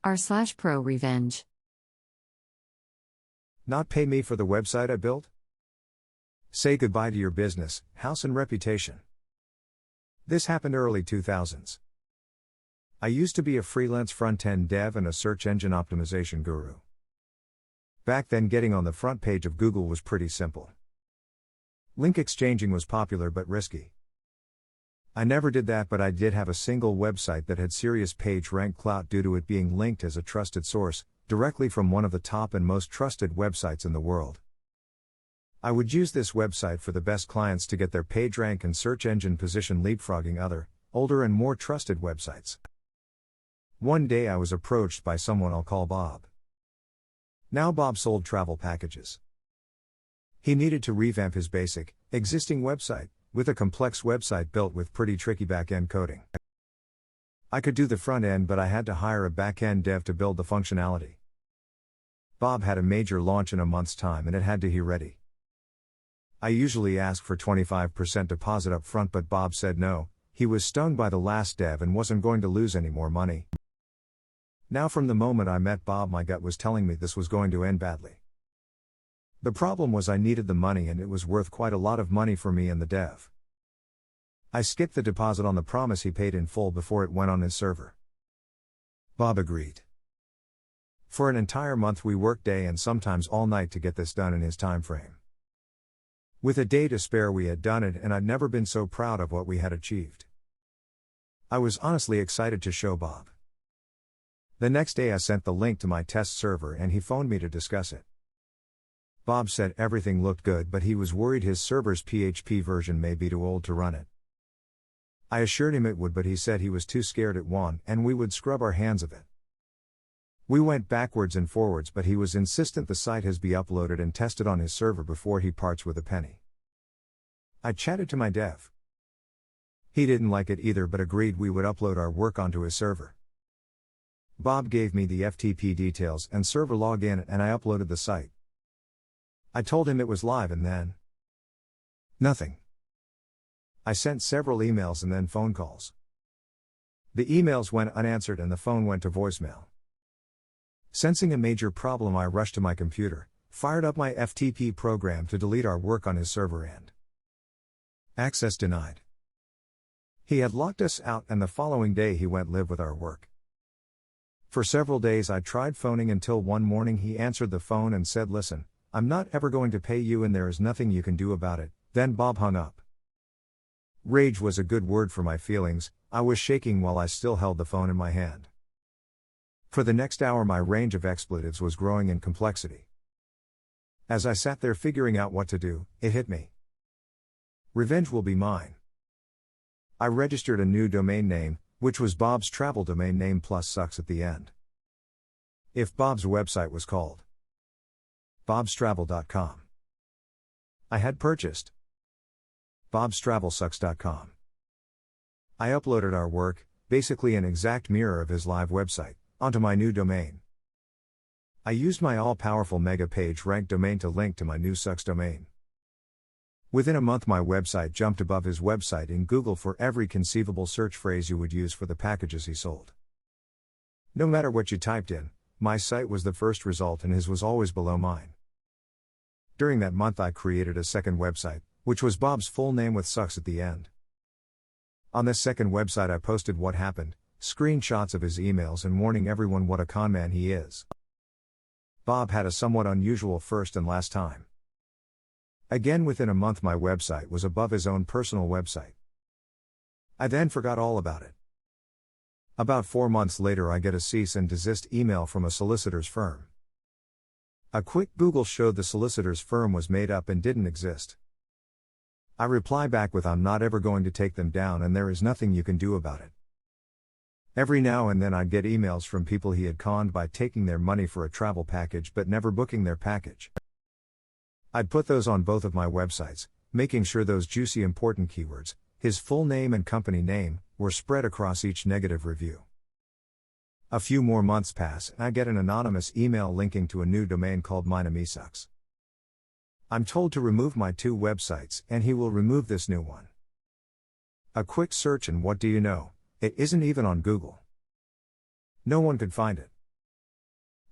r/ProRevenge. Not pay me for the website I built? Say goodbye to your business, house and reputation. This happened early 2000s. I used to be a freelance front-end dev and a search engine optimization guru. Back then, getting on the front page of Google was pretty simple. Link exchanging was popular but risky. I never did that, but I did have a single website that had serious page rank clout due to it being linked as a trusted source, directly from one of the top and most trusted websites in the world. I would use this website for the best clients to get their page rank and search engine position, leapfrogging other, older and more trusted websites. One day I was approached by someone I'll call Bob. Now Bob sold travel packages. He needed to revamp his basic, existing website, with a complex website built with pretty tricky back-end coding. I could do the front end, but I had to hire a back-end dev to build the functionality. Bob had a major launch in a month's time and it had to be ready. I usually ask for 25% deposit up front, but Bob said no. He was stung by the last dev and wasn't going to lose any more money. Now, from the moment I met Bob, my gut was telling me this was going to end badly. The problem was I needed the money, and it was worth quite a lot of money for me and the dev. I skipped the deposit on the promise he paid in full before it went on his server. Bob agreed. For an entire month we worked day and sometimes all night to get this done in his time frame. With a day to spare we had done it, and I'd never been so proud of what we had achieved. I was honestly excited to show Bob. The next day I sent the link to my test server and he phoned me to discuss it. Bob said everything looked good, but he was worried his server's PHP version may be too old to run it. I assured him it would, but he said he was too scared it won and we would scrub our hands of it. We went backwards and forwards, but he was insistent the site has be uploaded and tested on his server before he parts with a penny. I chatted to my dev. He didn't like it either, but agreed we would upload our work onto his server. Bob gave me the FTP details and server login, and I uploaded the site. I told him it was live and then nothing. I sent several emails and then phone calls. The emails went unanswered and the phone went to voicemail. Sensing a major problem, I rushed to my computer, fired up my FTP program to delete our work on his server and access denied. He had locked us out, and the following day he went live with our work. For several days I tried phoning until one morning he answered the phone and said, "Listen, I'm not ever going to pay you and there is nothing you can do about it." Then Bob hung up. Rage was a good word for my feelings. I was shaking while I still held the phone in my hand. For the next hour my range of expletives was growing in complexity. As I sat there figuring out what to do, it hit me. Revenge will be mine. I registered a new domain name, which was Bob's travel domain name plus sucks at the end. If Bob's website was called bobstravel.com. I had purchased bobstravelsucks.com. I uploaded our work, basically an exact mirror of his live website, onto my new domain. I used my all-powerful mega page rank domain to link to my new sucks domain. Within a month my website jumped above his website in Google for every conceivable search phrase you would use for the packages he sold. No matter what you typed in, my site was the first result and his was always below mine. During that month I created a second website, which was Bob's full name with sucks at the end. On this second website I posted what happened, screenshots of his emails and warning everyone what a conman he is. Bob had a somewhat unusual first and last time. Again, within a month my website was above his own personal website. I then forgot all about it. About 4 months later I get a cease and desist email from a solicitor's firm. A quick Google showed the solicitor's firm was made up and didn't exist. I reply back with, "I'm not ever going to take them down and there is nothing you can do about it." Every now and then I'd get emails from people he had conned by taking their money for a travel package but never booking their package. I'd put those on both of my websites, making sure those juicy important keywords, his full name and company name, were spread across each negative review. A few more months pass and I get an anonymous email linking to a new domain called MineAmeSucks. I'm told to remove my 2 websites and he will remove this new one. A quick search and what do you know, it isn't even on Google. No one could find it.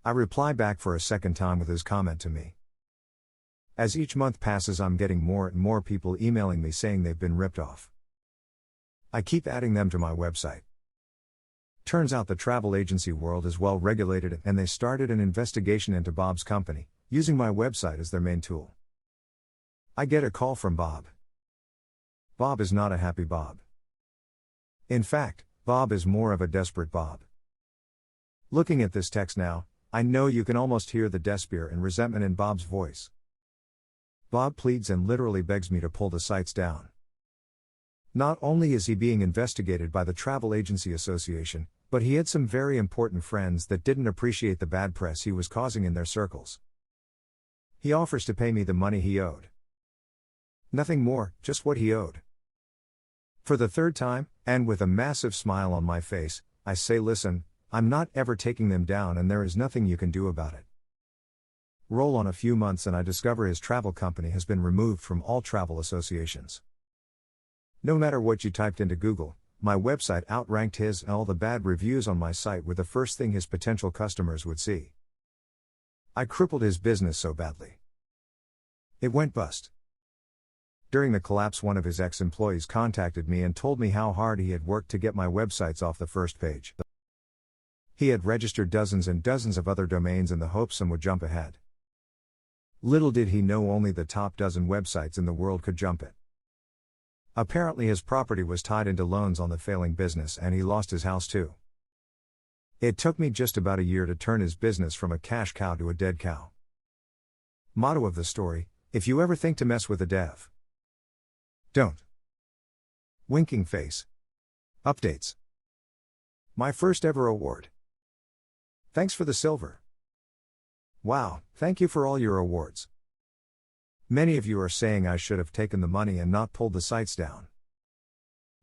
I reply back for a second time with his comment to me. As each month passes, I'm getting more and more people emailing me saying they've been ripped off. I keep adding them to my website. Turns out the travel agency world is well regulated, and they started an investigation into Bob's company, using my website as their main tool. I get a call from Bob. Bob is not a happy Bob. In fact, Bob is more of a desperate Bob. Looking at this text now, I know you can almost hear the despair and resentment in Bob's voice. Bob pleads and literally begs me to pull the sites down. Not only is he being investigated by the Travel Agency Association, but he had some very important friends that didn't appreciate the bad press he was causing in their circles. He offers to pay me the money he owed. Nothing more, just what he owed. For the third time, and with a massive smile on my face, I say, listen, I'm not ever taking them down and there is nothing you can do about it. Roll on a few months and I discover his travel company has been removed from all travel associations. No matter what you typed into Google, my website outranked his, and all the bad reviews on my site were the first thing his potential customers would see. I crippled his business so badly. It went bust. During the collapse, one of his ex-employees contacted me and told me how hard he had worked to get my websites off the first page. He had registered dozens and dozens of other domains in the hopes some would jump ahead. Little did he know only the top dozen websites in the world could jump it. Apparently his property was tied into loans on the failing business and he lost his house too. It took me just about a year to turn his business from a cash cow to a dead cow. Motto of the story: if you ever think to mess with a dev, don't. Winking face. Updates. My first ever award. Thanks for the silver. Wow, thank you for all your awards. Many of you are saying I should have taken the money and not pulled the sites down.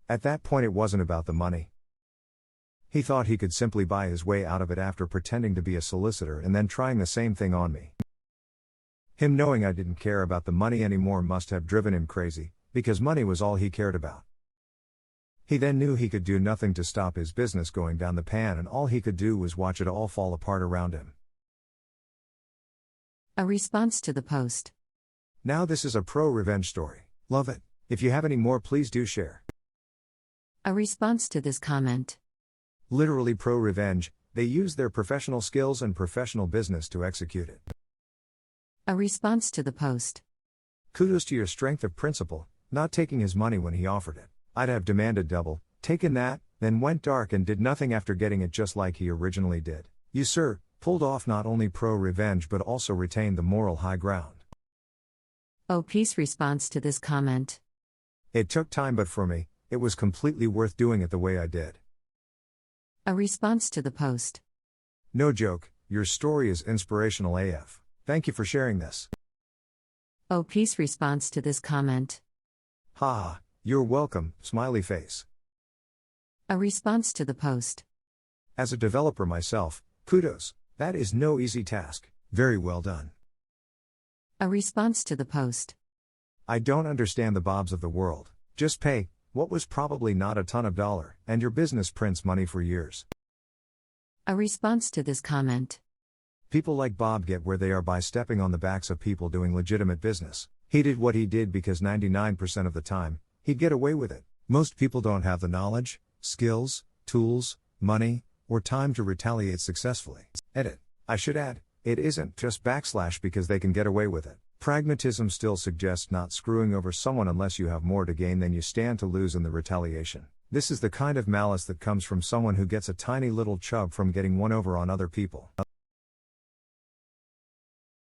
At that point it wasn't about the money. He thought he could simply buy his way out of it after pretending to be a solicitor and then trying the same thing on me. Him knowing I didn't care about the money anymore must have driven him crazy, because money was all he cared about. He then knew he could do nothing to stop his business going down the pan, and all he could do was watch it all fall apart around him. A response to the post. Now this is a ProRevenge story. Love it. If you have any more, please do share. A response to this comment. Literally ProRevenge, they use their professional skills and professional business to execute it. A response to the post. Kudos to your strength of principle, not taking his money when he offered it. I'd have demanded double, taken that, then went dark and did nothing after getting it just like he originally did. You, sir, pulled off not only ProRevenge but also retained the moral high ground. Peace response to this comment. It took time, but for me, it was completely worth doing it the way I did. A response to the post. No joke, your story is inspirational AF. Thank you for sharing this. Peace response to this comment. Haha, you're welcome, smiley face. A response to the post. As a developer myself, kudos, that is no easy task, very well done. A response to the post. I don't understand the Bobs of the world. Just pay what was probably not a ton of dollar, and your business prints money for years. A response to this comment. People like Bob get where they are by stepping on the backs of people doing legitimate business. He did what he did because 99% of the time, he'd get away with it. Most people don't have the knowledge, skills, tools, money, or time to retaliate successfully. Edit. I should add, it isn't just / because they can get away with it. Pragmatism still suggests not screwing over someone unless you have more to gain than you stand to lose in the retaliation. This is the kind of malice that comes from someone who gets a tiny little chub from getting one over on other people.